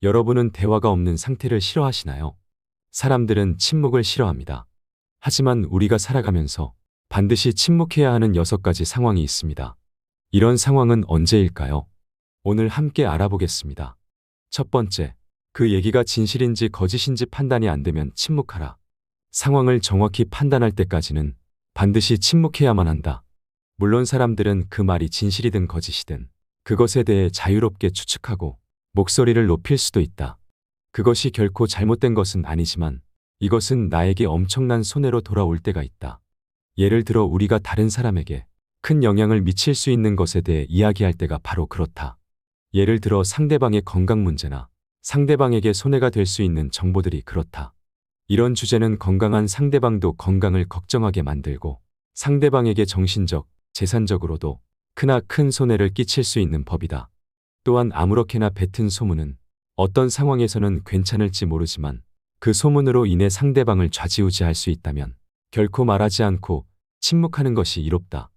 여러분은 대화가 없는 상태를 싫어하시나요? 사람들은 침묵을 싫어합니다. 하지만 우리가 살아가면서 반드시 침묵해야 하는 6가지 상황이 있습니다. 이런 상황은 언제일까요? 오늘 함께 알아보겠습니다. 첫 번째, 그 얘기가 진실인지 거짓인지 판단이 안 되면 침묵하라. 상황을 정확히 판단할 때까지는 반드시 침묵해야만 한다. 물론 사람들은 그 말이 진실이든 거짓이든 그것에 대해 자유롭게 추측하고 목소리를 높일 수도 있다. 그것이 결코 잘못된 것은 아니지만 이것은 나에게 엄청난 손해로 돌아올 때가 있다. 예를 들어 우리가 다른 사람에게 큰 영향을 미칠 수 있는 것에 대해 이야기할 때가 바로 그렇다. 예를 들어 상대방의 건강 문제나 상대방에게 손해가 될 수 있는 정보들이 그렇다. 이런 주제는 건강한 상대방도 건강을 걱정하게 만들고 상대방에게 정신적, 재산적으로도 크나큰 손해를 끼칠 수 있는 법이다. 또한 아무렇게나 뱉은 소문은 어떤 상황에서는 괜찮을지 모르지만 그 소문으로 인해 상대방을 좌지우지할 수 있다면 결코 말하지 않고 침묵하는 것이 이롭다.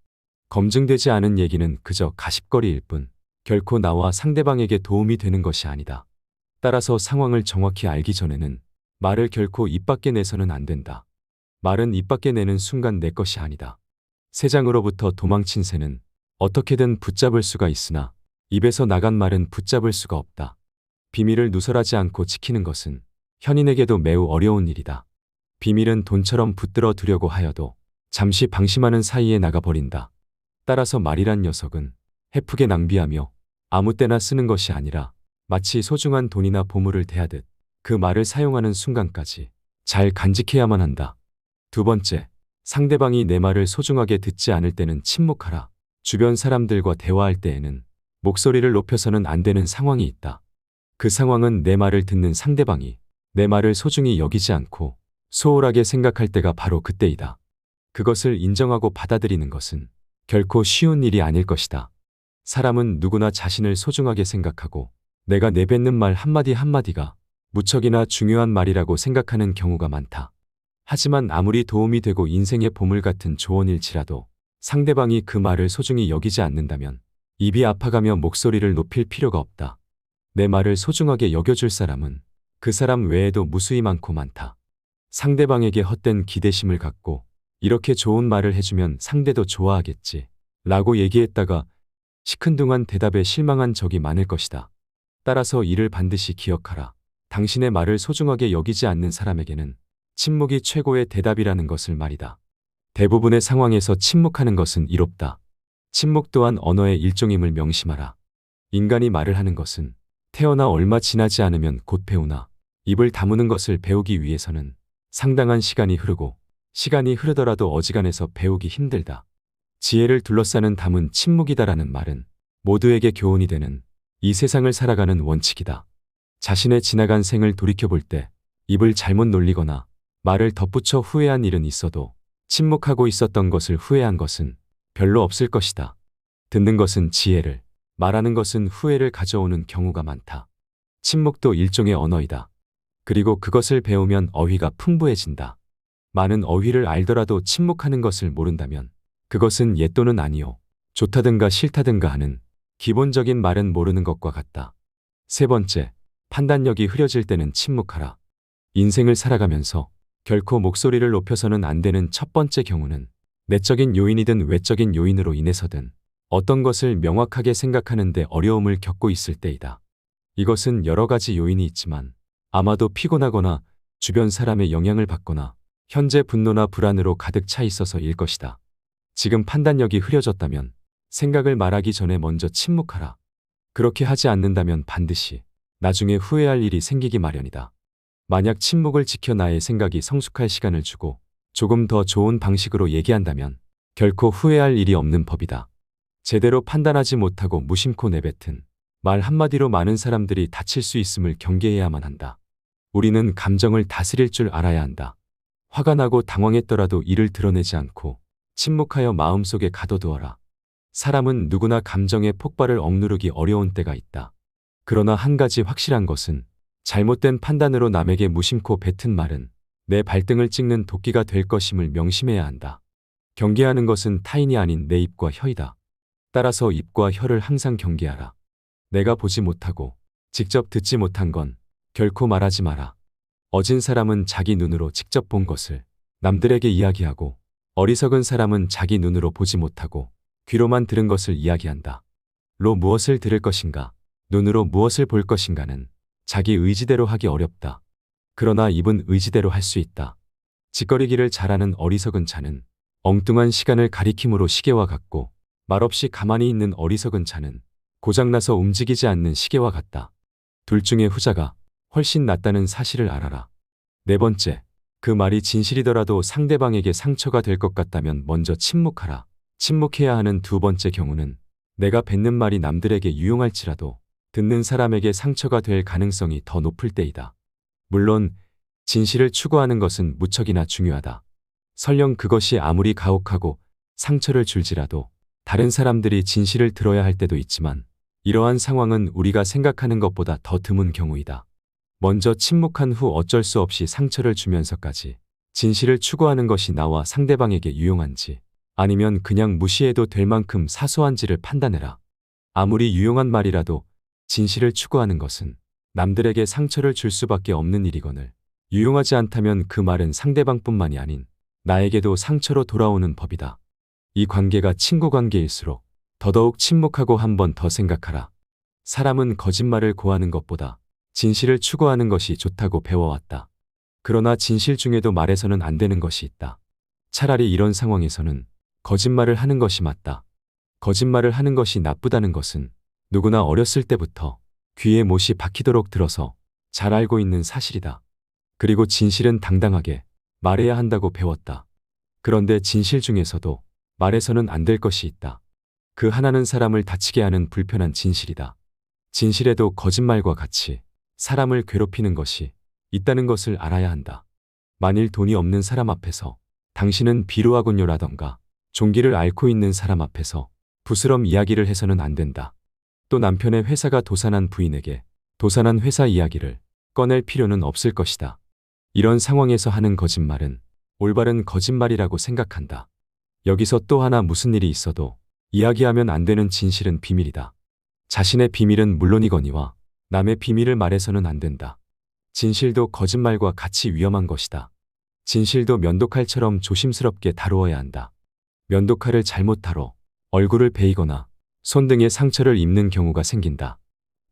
검증되지 않은 얘기는 그저 가십거리일 뿐 결코 나와 상대방에게 도움이 되는 것이 아니다. 따라서 상황을 정확히 알기 전에는 말을 결코 입 밖에 내서는 안 된다. 말은 입 밖에 내는 순간 내 것이 아니다. 새장으로부터 도망친 새는 어떻게든 붙잡을 수가 있으나 입에서 나간 말은 붙잡을 수가 없다. 비밀을 누설하지 않고 지키는 것은 현인에게도 매우 어려운 일이다. 비밀은 돈처럼 붙들어 두려고 하여도 잠시 방심하는 사이에 나가버린다. 따라서 말이란 녀석은 헤프게 낭비하며 아무 때나 쓰는 것이 아니라 마치 소중한 돈이나 보물을 대하듯 그 말을 사용하는 순간까지 잘 간직해야만 한다. 두 번째, 상대방이 내 말을 소중하게 듣지 않을 때는 침묵하라. 주변 사람들과 대화할 때에는 목소리를 높여서는 안 되는 상황이 있다. 그 상황은 내 말을 듣는 상대방이 내 말을 소중히 여기지 않고 소홀하게 생각할 때가 바로 그때이다. 그것을 인정하고 받아들이는 것은 결코 쉬운 일이 아닐 것이다. 사람은 누구나 자신을 소중하게 생각하고 내가 내뱉는 말 한마디 한마디가 무척이나 중요한 말이라고 생각하는 경우가 많다. 하지만 아무리 도움이 되고 인생의 보물 같은 조언일지라도 상대방이 그 말을 소중히 여기지 않는다면 입이 아파가며 목소리를 높일 필요가 없다. 내 말을 소중하게 여겨줄 사람은 그 사람 외에도 무수히 많고 많다. 상대방에게 헛된 기대심을 갖고 이렇게 좋은 말을 해주면 상대도 좋아하겠지 라고 얘기했다가 시큰둥한 대답에 실망한 적이 많을 것이다. 따라서 이를 반드시 기억하라. 당신의 말을 소중하게 여기지 않는 사람에게는 침묵이 최고의 대답이라는 것을 말이다. 대부분의 상황에서 침묵하는 것은 이롭다. 침묵 또한 언어의 일종임을 명심하라. 인간이 말을 하는 것은 태어나 얼마 지나지 않으면 곧 배우나 입을 다무는 것을 배우기 위해서는 상당한 시간이 흐르고 시간이 흐르더라도 어지간해서 배우기 힘들다. 지혜를 둘러싸는 담은 침묵이다라는 말은 모두에게 교훈이 되는 이 세상을 살아가는 원칙이다. 자신의 지나간 생을 돌이켜볼 때 입을 잘못 놀리거나 말을 덧붙여 후회한 일은 있어도 침묵하고 있었던 것을 후회한 것은 별로 없을 것이다. 듣는 것은 지혜를, 말하는 것은 후회를 가져오는 경우가 많다. 침묵도 일종의 언어이다. 그리고 그것을 배우면 어휘가 풍부해진다. 많은 어휘를 알더라도 침묵하는 것을 모른다면 그것은 예 또는 아니요, 좋다든가 싫다든가 하는 기본적인 말은 모르는 것과 같다. 세 번째, 판단력이 흐려질 때는 침묵하라. 인생을 살아가면서 결코 목소리를 높여서는 안 되는 첫 번째 경우는 내적인 요인이든 외적인 요인으로 인해서든 어떤 것을 명확하게 생각하는데 어려움을 겪고 있을 때이다. 이것은 여러 가지 요인이 있지만 아마도 피곤하거나 주변 사람의 영향을 받거나 현재 분노나 불안으로 가득 차 있어서일 것이다. 지금 판단력이 흐려졌다면 생각을 말하기 전에 먼저 침묵하라. 그렇게 하지 않는다면 반드시 나중에 후회할 일이 생기기 마련이다. 만약 침묵을 지켜 나의 생각이 성숙할 시간을 주고 조금 더 좋은 방식으로 얘기한다면 결코 후회할 일이 없는 법이다. 제대로 판단하지 못하고 무심코 내뱉은 말 한마디로 많은 사람들이 다칠 수 있음을 경계해야만 한다. 우리는 감정을 다스릴 줄 알아야 한다. 화가 나고 당황했더라도 이를 드러내지 않고 침묵하여 마음속에 가둬두어라. 사람은 누구나 감정의 폭발을 억누르기 어려운 때가 있다. 그러나 한 가지 확실한 것은 잘못된 판단으로 남에게 무심코 뱉은 말은 내 발등을 찍는 도끼가 될 것임을 명심해야 한다. 경계하는 것은 타인이 아닌 내 입과 혀이다. 따라서 입과 혀를 항상 경계하라. 내가 보지 못하고 직접 듣지 못한 건 결코 말하지 마라. 어진 사람은 자기 눈으로 직접 본 것을 남들에게 이야기하고 어리석은 사람은 자기 눈으로 보지 못하고 귀로만 들은 것을 이야기한다. 로 무엇을 들을 것인가, 눈으로 무엇을 볼 것인가는 자기 의지대로 하기 어렵다. 그러나 입은 의지대로 할 수 있다. 짓거리기를 잘하는 어리석은 자는 엉뚱한 시간을 가리킴으로 시계와 같고 말없이 가만히 있는 어리석은 자는 고장나서 움직이지 않는 시계와 같다. 둘 중에 후자가 훨씬 낫다는 사실을 알아라. 네 번째, 그 말이 진실이더라도 상대방에게 상처가 될 것 같다면 먼저 침묵하라. 침묵해야 하는 두 번째 경우는 내가 뱉는 말이 남들에게 유용할지라도 듣는 사람에게 상처가 될 가능성이 더 높을 때이다. 물론 진실을 추구하는 것은 무척이나 중요하다. 설령 그것이 아무리 가혹하고 상처를 줄지라도 다른 사람들이 진실을 들어야 할 때도 있지만 이러한 상황은 우리가 생각하는 것보다 더 드문 경우이다. 먼저 침묵한 후 어쩔 수 없이 상처를 주면서까지 진실을 추구하는 것이 나와 상대방에게 유용한지 아니면 그냥 무시해도 될 만큼 사소한지를 판단해라. 아무리 유용한 말이라도 진실을 추구하는 것은 남들에게 상처를 줄 수밖에 없는 일이거늘 유용하지 않다면 그 말은 상대방뿐만이 아닌 나에게도 상처로 돌아오는 법이다. 이 관계가 친구 관계일수록 더더욱 침묵하고 한 번 더 생각하라. 사람은 거짓말을 고하는 것보다 진실을 추구하는 것이 좋다고 배워왔다. 그러나 진실 중에도 말해서는 안 되는 것이 있다. 차라리 이런 상황에서는 거짓말을 하는 것이 맞다. 거짓말을 하는 것이 나쁘다는 것은 누구나 어렸을 때부터 귀에 못이 박히도록 들어서 잘 알고 있는 사실이다. 그리고 진실은 당당하게 말해야 한다고 배웠다. 그런데 진실 중에서도 말해서는 안 될 것이 있다. 그 하나는 사람을 다치게 하는 불편한 진실이다. 진실에도 거짓말과 같이 사람을 괴롭히는 것이 있다는 것을 알아야 한다. 만일 돈이 없는 사람 앞에서 당신은 비루하군요라던가 종기를 앓고 있는 사람 앞에서 부스럼 이야기를 해서는 안 된다. 또 남편의 회사가 도산한 부인에게 도산한 회사 이야기를 꺼낼 필요는 없을 것이다. 이런 상황에서 하는 거짓말은 올바른 거짓말이라고 생각한다. 여기서 또 하나 무슨 일이 있어도 이야기하면 안 되는 진실은 비밀이다. 자신의 비밀은 물론이거니와 남의 비밀을 말해서는 안 된다. 진실도 거짓말과 같이 위험한 것이다. 진실도 면도칼처럼 조심스럽게 다루어야 한다. 면도칼을 잘못 다뤄 얼굴을 베이거나 손 등에 상처를 입는 경우가 생긴다.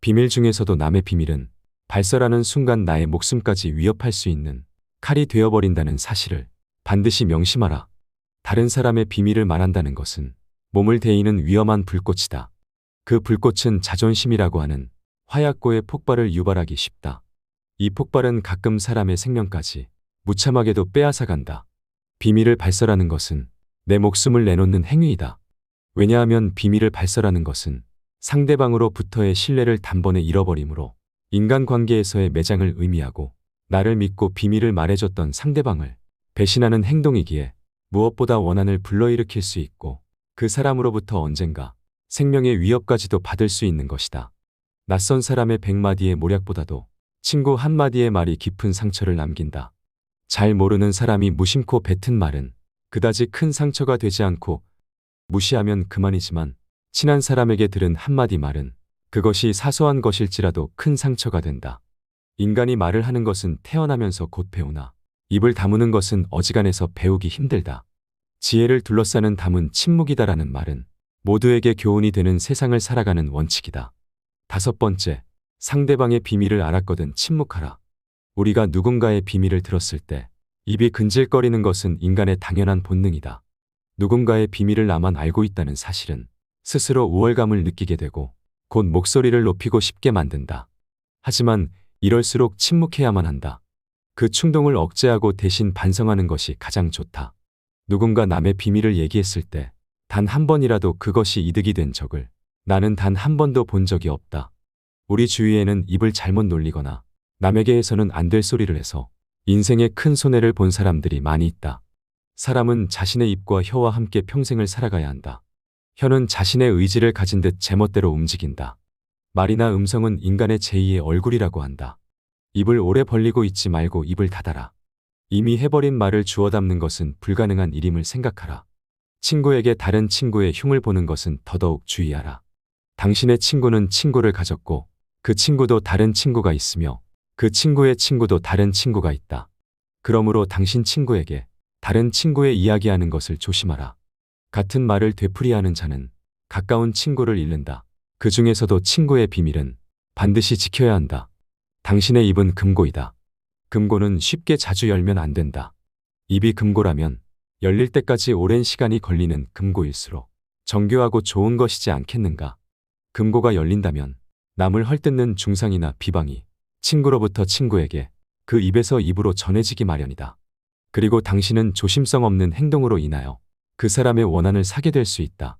비밀 중에서도 남의 비밀은 발설하는 순간 나의 목숨까지 위협할 수 있는 칼이 되어버린다는 사실을 반드시 명심하라. 다른 사람의 비밀을 말한다는 것은 몸을 데이는 위험한 불꽃이다. 그 불꽃은 자존심이라고 하는 화약고의 폭발을 유발하기 쉽다. 이 폭발은 가끔 사람의 생명까지 무참하게도 빼앗아간다. 비밀을 발설하는 것은 내 목숨을 내놓는 행위이다. 왜냐하면 비밀을 발설하는 것은 상대방으로부터의 신뢰를 단번에 잃어버리므로 인간관계에서의 매장을 의미하고 나를 믿고 비밀을 말해줬던 상대방을 배신하는 행동이기에 무엇보다 원한을 불러일으킬 수 있고 그 사람으로부터 언젠가 생명의 위협까지도 받을 수 있는 것이다. 낯선 사람의 100마디의 모략보다도 친구 한마디의 말이 깊은 상처를 남긴다. 잘 모르는 사람이 무심코 뱉은 말은 그다지 큰 상처가 되지 않고 무시하면 그만이지만 친한 사람에게 들은 한마디 말은 그것이 사소한 것일지라도 큰 상처가 된다. 인간이 말을 하는 것은 태어나면서 곧 배우나 입을 다무는 것은 어지간해서 배우기 힘들다. 지혜를 둘러싸는 담은 침묵이다라는 말은 모두에게 교훈이 되는 세상을 살아가는 원칙이다. 다섯 번째, 상대방의 비밀을 알았거든 침묵하라. 우리가 누군가의 비밀을 들었을 때 입이 근질거리는 것은 인간의 당연한 본능이다. 누군가의 비밀을 나만 알고 있다는 사실은 스스로 우월감을 느끼게 되고 곧 목소리를 높이고 싶게 만든다. 하지만 이럴수록 침묵해야만 한다. 그 충동을 억제하고 대신 반성하는 것이 가장 좋다. 누군가 남의 비밀을 얘기했을 때 단 한 번이라도 그것이 이득이 된 적을 나는 단 한 번도 본 적이 없다. 우리 주위에는 입을 잘못 놀리거나 남에게 해서는 안 될 소리를 해서 인생에 큰 손해를 본 사람들이 많이 있다. 사람은 자신의 입과 혀와 함께 평생을 살아가야 한다. 혀는 자신의 의지를 가진 듯 제멋대로 움직인다. 말이나 음성은 인간의 제2의 얼굴이라고 한다. 입을 오래 벌리고 있지 말고 입을 닫아라. 이미 해버린 말을 주워 담는 것은 불가능한 일임을 생각하라. 친구에게 다른 친구의 흉을 보는 것은 더더욱 주의하라. 당신의 친구는 친구를 가졌고 그 친구도 다른 친구가 있으며 그 친구의 친구도 다른 친구가 있다. 그러므로 당신 친구에게 다른 친구의 이야기하는 것을 조심하라. 같은 말을 되풀이하는 자는 가까운 친구를 잃는다. 그 중에서도 친구의 비밀은 반드시 지켜야 한다. 당신의 입은 금고이다. 금고는 쉽게 자주 열면 안 된다. 입이 금고라면 열릴 때까지 오랜 시간이 걸리는 금고일수록 정교하고 좋은 것이지 않겠는가. 금고가 열린다면 남을 헐뜯는 중상이나 비방이 친구로부터 친구에게 그 입에서 입으로 전해지기 마련이다. 그리고 당신은 조심성 없는 행동으로 인하여 그 사람의 원한을 사게 될 수 있다.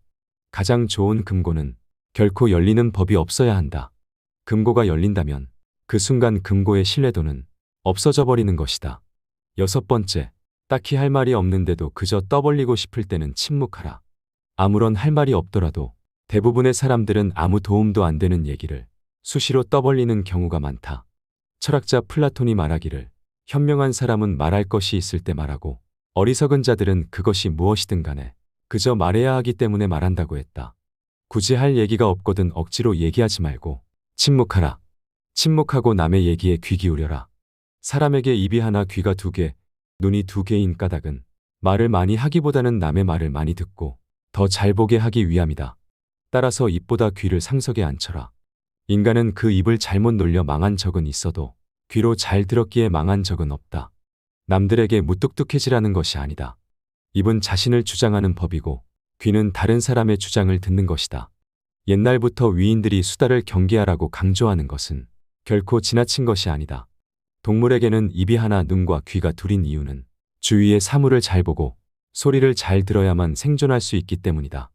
가장 좋은 금고는 결코 열리는 법이 없어야 한다. 금고가 열린다면 그 순간 금고의 신뢰도는 없어져 버리는 것이다. 6번째, 딱히 할 말이 없는데도 그저 떠벌리고 싶을 때는 침묵하라. 아무런 할 말이 없더라도 대부분의 사람들은 아무 도움도 안 되는 얘기를 수시로 떠벌리는 경우가 많다. 철학자 플라톤이 말하기를 현명한 사람은 말할 것이 있을 때 말하고 어리석은 자들은 그것이 무엇이든 간에 그저 말해야 하기 때문에 말한다고 했다. 굳이 할 얘기가 없거든 억지로 얘기하지 말고 침묵하라. 침묵하고 남의 얘기에 귀 기울여라. 사람에게 입이 하나 귀가 2개, 눈이 2개인 까닭은 말을 많이 하기보다는 남의 말을 많이 듣고 더 잘 보게 하기 위함이다. 따라서 입보다 귀를 상석에 앉혀라. 인간은 그 입을 잘못 놀려 망한 적은 있어도 귀로 잘 들었기에 망한 적은 없다. 남들에게 무뚝뚝해지라는 것이 아니다. 입은 자신을 주장하는 법이고 귀는 다른 사람의 주장을 듣는 것이다. 옛날부터 위인들이 수다를 경계하라고 강조하는 것은 결코 지나친 것이 아니다. 동물에게는 입이 하나 눈과 귀가 2인 이유는 주위의 사물을 잘 보고 소리를 잘 들어야만 생존할 수 있기 때문이다.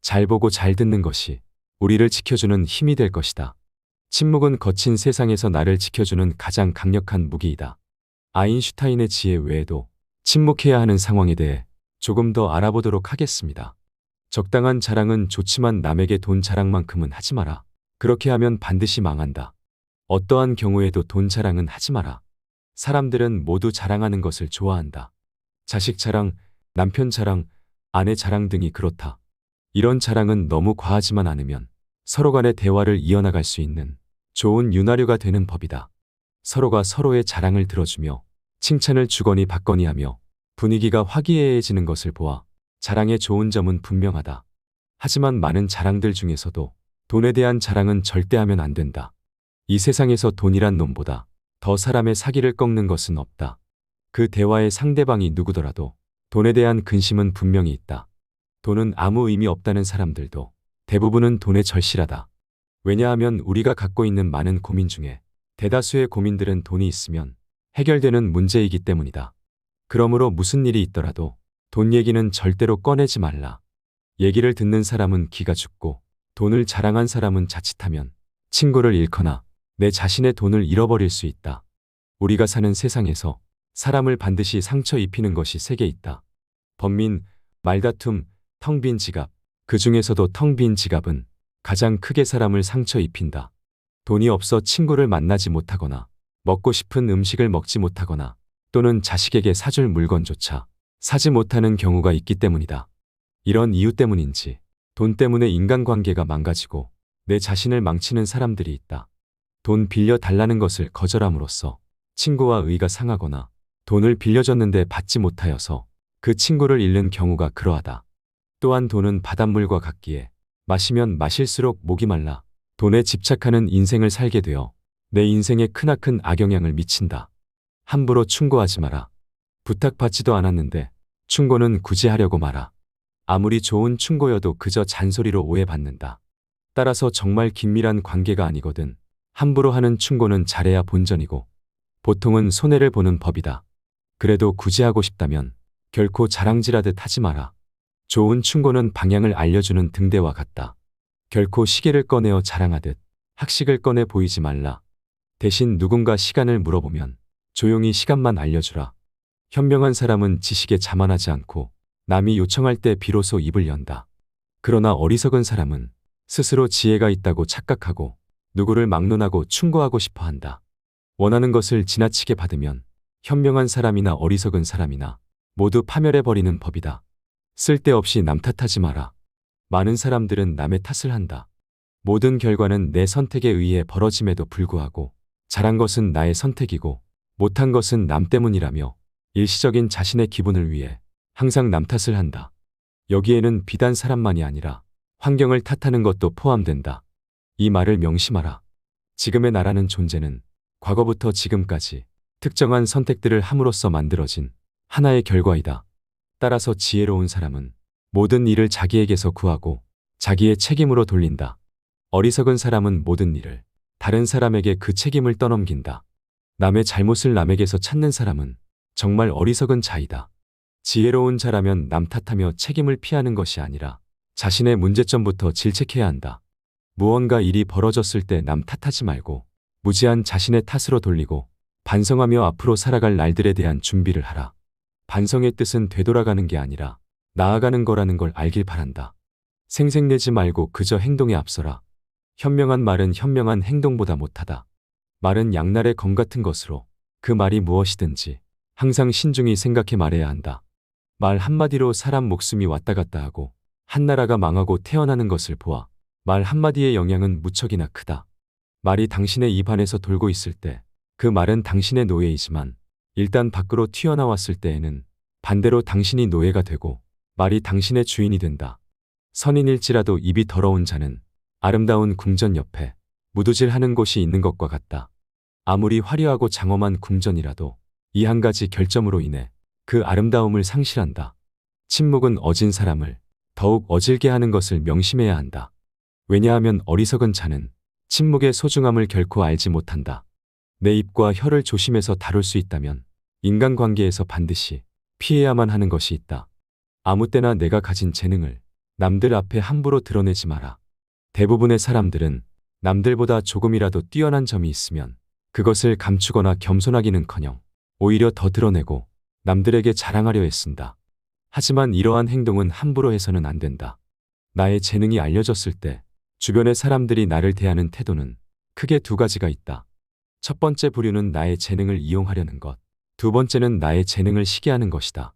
잘 보고 잘 듣는 것이 우리를 지켜주는 힘이 될 것이다. 침묵은 거친 세상에서 나를 지켜주는 가장 강력한 무기이다. 아인슈타인의 지혜 외에도 침묵해야 하는 상황에 대해 조금 더 알아보도록 하겠습니다. 적당한 자랑은 좋지만 남에게 돈 자랑만큼은 하지 마라. 그렇게 하면 반드시 망한다. 어떠한 경우에도 돈 자랑은 하지 마라. 사람들은 모두 자랑하는 것을 좋아한다. 자식 자랑, 남편 자랑, 아내 자랑 등이 그렇다. 이런 자랑은 너무 과하지만 않으면 서로 간의 대화를 이어나갈 수 있는 좋은 윤활유가 되는 법이다. 서로가 서로의 자랑을 들어주며 칭찬을 주거니 받거니 하며 분위기가 화기애애해지는 것을 보아 자랑의 좋은 점은 분명하다. 하지만 많은 자랑들 중에서도 돈에 대한 자랑은 절대 하면 안 된다. 이 세상에서 돈이란 놈보다 더 사람의 사기를 꺾는 것은 없다. 그 대화의 상대방이 누구더라도 돈에 대한 근심은 분명히 있다. 돈은 아무 의미 없다는 사람들도 대부분은 돈에 절실하다. 왜냐하면 우리가 갖고 있는 많은 고민 중에 대다수의 고민들은 돈이 있으면 해결되는 문제이기 때문이다. 그러므로 무슨 일이 있더라도 돈 얘기는 절대로 꺼내지 말라. 얘기를 듣는 사람은 기가 죽고 돈을 자랑한 사람은 자칫하면 친구를 잃거나 내 자신의 돈을 잃어버릴 수 있다. 우리가 사는 세상에서 사람을 반드시 상처 입히는 것이 3개 있다. 번민, 말다툼, 텅 빈 지갑. 그 중에서도 텅 빈 지갑은 가장 크게 사람을 상처 입힌다. 돈이 없어 친구를 만나지 못하거나 먹고 싶은 음식을 먹지 못하거나 또는 자식에게 사줄 물건조차 사지 못하는 경우가 있기 때문이다. 이런 이유 때문인지 돈 때문에 인간관계가 망가지고 내 자신을 망치는 사람들이 있다. 돈 빌려 달라는 것을 거절함으로써 친구와 의가 상하거나 돈을 빌려줬는데 받지 못하여서 그 친구를 잃는 경우가 그러하다. 또한 돈은 바닷물과 같기에 마시면 마실수록 목이 말라 돈에 집착하는 인생을 살게 되어 내 인생에 크나큰 악영향을 미친다. 함부로 충고하지 마라. 부탁받지도 않았는데 충고는 굳이 하려고 마라. 아무리 좋은 충고여도 그저 잔소리로 오해받는다. 따라서 정말 긴밀한 관계가 아니거든 함부로 하는 충고는 잘해야 본전이고 보통은 손해를 보는 법이다. 그래도 굳이 하고 싶다면 결코 자랑질하듯 하지 마라. 좋은 충고는 방향을 알려주는 등대와 같다. 결코 시계를 꺼내어 자랑하듯 학식을 꺼내 보이지 말라. 대신 누군가 시간을 물어보면 조용히 시간만 알려주라. 현명한 사람은 지식에 자만하지 않고 남이 요청할 때 비로소 입을 연다. 그러나 어리석은 사람은 스스로 지혜가 있다고 착각하고 누구를 막론하고 충고하고 싶어 한다. 원하는 것을 지나치게 받으면 현명한 사람이나 어리석은 사람이나 모두 파멸해버리는 법이다. 쓸데없이 남 탓하지 마라. 많은 사람들은 남의 탓을 한다. 모든 결과는 내 선택에 의해 벌어짐에도 불구하고 잘한 것은 나의 선택이고 못한 것은 남 때문이라며 일시적인 자신의 기분을 위해 항상 남 탓을 한다. 여기에는 비단 사람만이 아니라 환경을 탓하는 것도 포함된다. 이 말을 명심하라. 지금의 나라는 존재는 과거부터 지금까지 특정한 선택들을 함으로써 만들어진 하나의 결과이다. 따라서 지혜로운 사람은 모든 일을 자기에게서 구하고 자기의 책임으로 돌린다. 어리석은 사람은 모든 일을 다른 사람에게 그 책임을 떠넘긴다. 남의 잘못을 남에게서 찾는 사람은 정말 어리석은 자이다. 지혜로운 자라면 남 탓하며 책임을 피하는 것이 아니라 자신의 문제점부터 질책해야 한다. 무언가 일이 벌어졌을 때 남 탓하지 말고 무지한 자신의 탓으로 돌리고 반성하며 앞으로 살아갈 날들에 대한 준비를 하라. 반성의 뜻은 되돌아가는 게 아니라 나아가는 거라는 걸 알길 바란다. 생색내지 말고 그저 행동에 앞서라. 현명한 말은 현명한 행동보다 못하다. 말은 양날의 검 같은 것으로 그 말이 무엇이든지 항상 신중히 생각해 말해야 한다. 말 한마디로 사람 목숨이 왔다 갔다 하고 한 나라가 망하고 태어나는 것을 보아 말 한마디의 영향은 무척이나 크다. 말이 당신의 입 안에서 돌고 있을 때 그 말은 당신의 노예이지만 일단 밖으로 튀어나왔을 때에는 반대로 당신이 노예가 되고 말이 당신의 주인이 된다. 선인일지라도 입이 더러운 자는 아름다운 궁전 옆에 무두질하는 곳이 있는 것과 같다. 아무리 화려하고 장엄한 궁전이라도 이 한 가지 결점으로 인해 그 아름다움을 상실한다. 침묵은 어진 사람을 더욱 어질게 하는 것을 명심해야 한다. 왜냐하면 어리석은 자는 침묵의 소중함을 결코 알지 못한다. 내 입과 혀를 조심해서 다룰 수 있다면 인간관계에서 반드시 피해야만 하는 것이 있다. 아무 때나 내가 가진 재능을 남들 앞에 함부로 드러내지 마라. 대부분의 사람들은 남들보다 조금이라도 뛰어난 점이 있으면 그것을 감추거나 겸손하기는커녕 오히려 더 드러내고 남들에게 자랑하려 애쓴다. 하지만 이러한 행동은 함부로 해서는 안 된다. 나의 재능이 알려졌을 때 주변의 사람들이 나를 대하는 태도는 크게 두 가지가 있다. 첫 번째 부류는 나의 재능을 이용하려는 것, 두 번째는 나의 재능을 시기하는 것이다.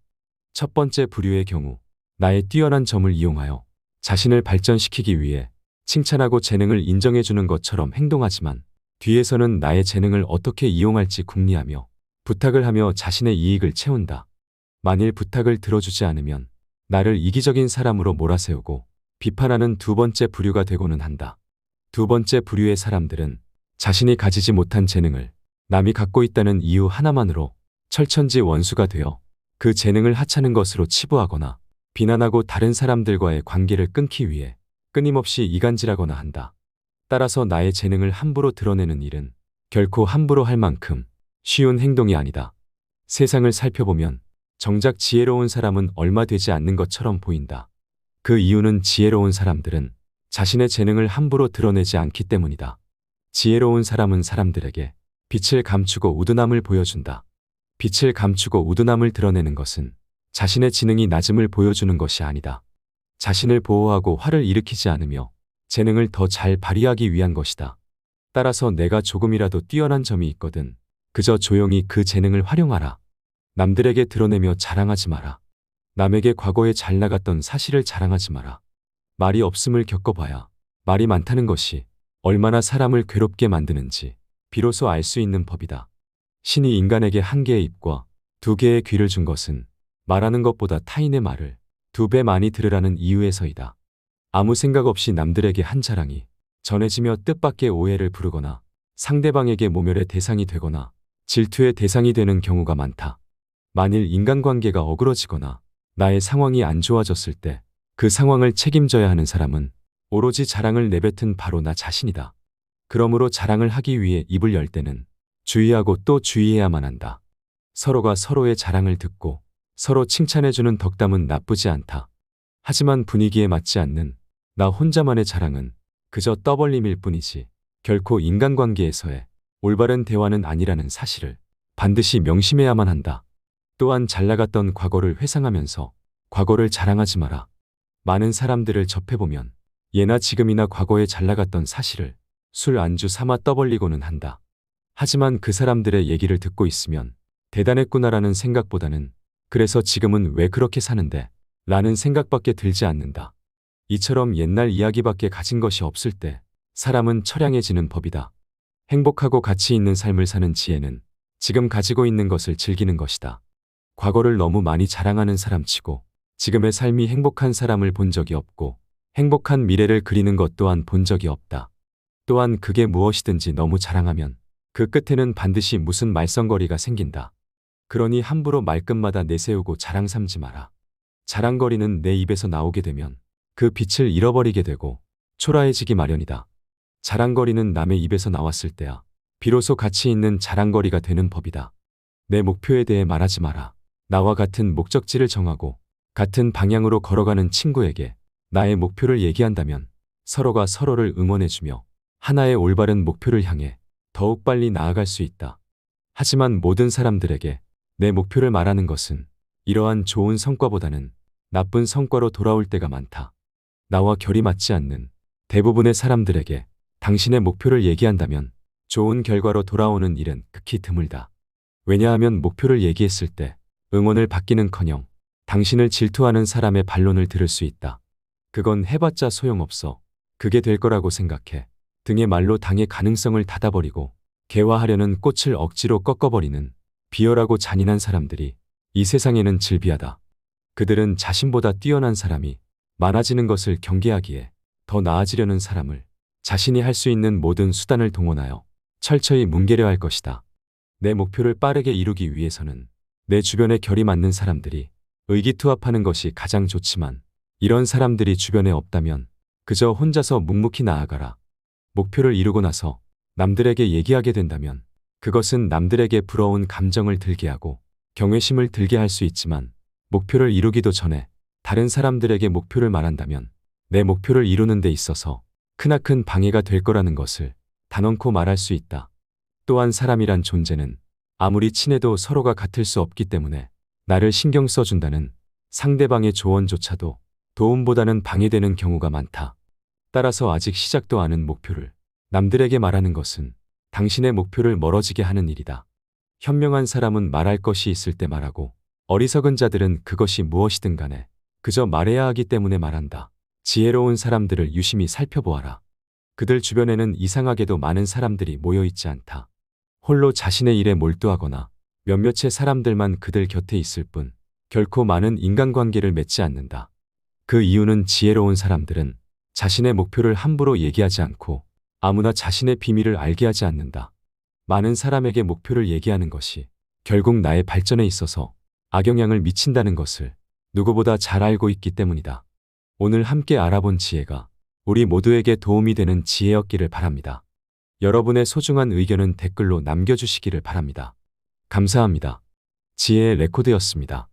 첫 번째 부류의 경우 나의 뛰어난 점을 이용하여 자신을 발전시키기 위해 칭찬하고 재능을 인정해주는 것처럼 행동하지만 뒤에서는 나의 재능을 어떻게 이용할지 궁리하며 부탁을 하며 자신의 이익을 채운다. 만일 부탁을 들어주지 않으면 나를 이기적인 사람으로 몰아세우고 비판하는 두 번째 부류가 되고는 한다. 두 번째 부류의 사람들은 자신이 가지지 못한 재능을 남이 갖고 있다는 이유 하나만으로 철천지 원수가 되어 그 재능을 하찮은 것으로 치부하거나 비난하고 다른 사람들과의 관계를 끊기 위해 끊임없이 이간질하거나 한다. 따라서 나의 재능을 함부로 드러내는 일은 결코 함부로 할 만큼 쉬운 행동이 아니다. 세상을 살펴보면 정작 지혜로운 사람은 얼마 되지 않는 것처럼 보인다. 그 이유는 지혜로운 사람들은 자신의 재능을 함부로 드러내지 않기 때문이다. 지혜로운 사람은 사람들에게 빛을 감추고 우둔함을 보여준다. 빛을 감추고 우둔함을 드러내는 것은 자신의 지능이 낮음을 보여주는 것이 아니다. 자신을 보호하고 화를 일으키지 않으며 재능을 더 잘 발휘하기 위한 것이다. 따라서 내가 조금이라도 뛰어난 점이 있거든 그저 조용히 그 재능을 활용하라. 남들에게 드러내며 자랑하지 마라. 남에게 과거에 잘 나갔던 사실을 자랑하지 마라. 말이 없음을 겪어봐야 말이 많다는 것이 얼마나 사람을 괴롭게 만드는지 비로소 알 수 있는 법이다. 신이 인간에게 한 개의 입과 두 개의 귀를 준 것은 말하는 것보다 타인의 말을 두 배 많이 들으라는 이유에서이다. 아무 생각 없이 남들에게 한 자랑이 전해지며 뜻밖의 오해를 부르거나 상대방에게 모멸의 대상이 되거나 질투의 대상이 되는 경우가 많다. 만일 인간관계가 어그러지거나 나의 상황이 안 좋아졌을 때 그 상황을 책임져야 하는 사람은 오로지 자랑을 내뱉은 바로 나 자신이다. 그러므로 자랑을 하기 위해 입을 열 때는 주의하고 또 주의해야만 한다. 서로가 서로의 자랑을 듣고 서로 칭찬해주는 덕담은 나쁘지 않다. 하지만 분위기에 맞지 않는 나 혼자만의 자랑은 그저 떠벌림일 뿐이지 결코 인간관계에서의 올바른 대화는 아니라는 사실을 반드시 명심해야만 한다. 또한 잘나갔던 과거를 회상하면서 과거를 자랑하지 마라. 많은 사람들을 접해보면 예나 지금이나 과거에 잘나갔던 사실을 술 안주 삼아 떠벌리고는 한다. 하지만 그 사람들의 얘기를 듣고 있으면 대단했구나라는 생각보다는 그래서 지금은 왜 그렇게 사는데? 라는 생각밖에 들지 않는다. 이처럼 옛날 이야기밖에 가진 것이 없을 때 사람은 처량해지는 법이다. 행복하고 가치 있는 삶을 사는 지혜는 지금 가지고 있는 것을 즐기는 것이다. 과거를 너무 많이 자랑하는 사람치고 지금의 삶이 행복한 사람을 본 적이 없고 행복한 미래를 그리는 것 또한 본 적이 없다. 또한 그게 무엇이든지 너무 자랑하면 그 끝에는 반드시 무슨 말썽거리가 생긴다. 그러니 함부로 말끝마다 내세우고 자랑 삼지 마라. 자랑거리는 내 입에서 나오게 되면 그 빛을 잃어버리게 되고 초라해지기 마련이다. 자랑거리는 남의 입에서 나왔을 때야 비로소 가치 있는 자랑거리가 되는 법이다. 내 목표에 대해 말하지 마라. 나와 같은 목적지를 정하고 같은 방향으로 걸어가는 친구에게 나의 목표를 얘기한다면 서로가 서로를 응원해주며 하나의 올바른 목표를 향해 더욱 빨리 나아갈 수 있다. 하지만 모든 사람들에게 내 목표를 말하는 것은 이러한 좋은 성과보다는 나쁜 성과로 돌아올 때가 많다. 나와 결이 맞지 않는 대부분의 사람들에게 당신의 목표를 얘기한다면 좋은 결과로 돌아오는 일은 극히 드물다. 왜냐하면 목표를 얘기했을 때 응원을 받기는커녕 당신을 질투하는 사람의 반론을 들을 수 있다. 그건 해봤자 소용없어. 그게 될 거라고 생각해. 등의 말로 당의 가능성을 닫아버리고 개화하려는 꽃을 억지로 꺾어버리는 비열하고 잔인한 사람들이 이 세상에는 즐비하다. 그들은 자신보다 뛰어난 사람이 많아지는 것을 경계하기에 더 나아지려는 사람을 자신이 할 수 있는 모든 수단을 동원하여 철저히 뭉개려 할 것이다. 내 목표를 빠르게 이루기 위해서는 내 주변에 결이 맞는 사람들이 의기투합하는 것이 가장 좋지만 이런 사람들이 주변에 없다면 그저 혼자서 묵묵히 나아가라. 목표를 이루고 나서 남들에게 얘기하게 된다면 그것은 남들에게 부러운 감정을 들게 하고 경외심을 들게 할 수 있지만 목표를 이루기도 전에 다른 사람들에게 목표를 말한다면 내 목표를 이루는 데 있어서 크나큰 방해가 될 거라는 것을 단언코 말할 수 있다. 또한 사람이란 존재는 아무리 친해도 서로가 같을 수 없기 때문에 나를 신경 써준다는 상대방의 조언조차도 도움보다는 방해되는 경우가 많다. 따라서 아직 시작도 않은 목표를 남들에게 말하는 것은 당신의 목표를 멀어지게 하는 일이다. 현명한 사람은 말할 것이 있을 때 말하고 어리석은 자들은 그것이 무엇이든 간에 그저 말해야 하기 때문에 말한다. 지혜로운 사람들을 유심히 살펴보아라. 그들 주변에는 이상하게도 많은 사람들이 모여있지 않다. 홀로 자신의 일에 몰두하거나 몇몇의 사람들만 그들 곁에 있을 뿐 결코 많은 인간관계를 맺지 않는다. 그 이유는 지혜로운 사람들은 자신의 목표를 함부로 얘기하지 않고 아무나 자신의 비밀을 알게 하지 않는다. 많은 사람에게 목표를 얘기하는 것이 결국 나의 발전에 있어서 악영향을 미친다는 것을 누구보다 잘 알고 있기 때문이다. 오늘 함께 알아본 지혜가 우리 모두에게 도움이 되는 지혜였기를 바랍니다. 여러분의 소중한 의견은 댓글로 남겨주시기를 바랍니다. 감사합니다. 지혜의 레코드였습니다.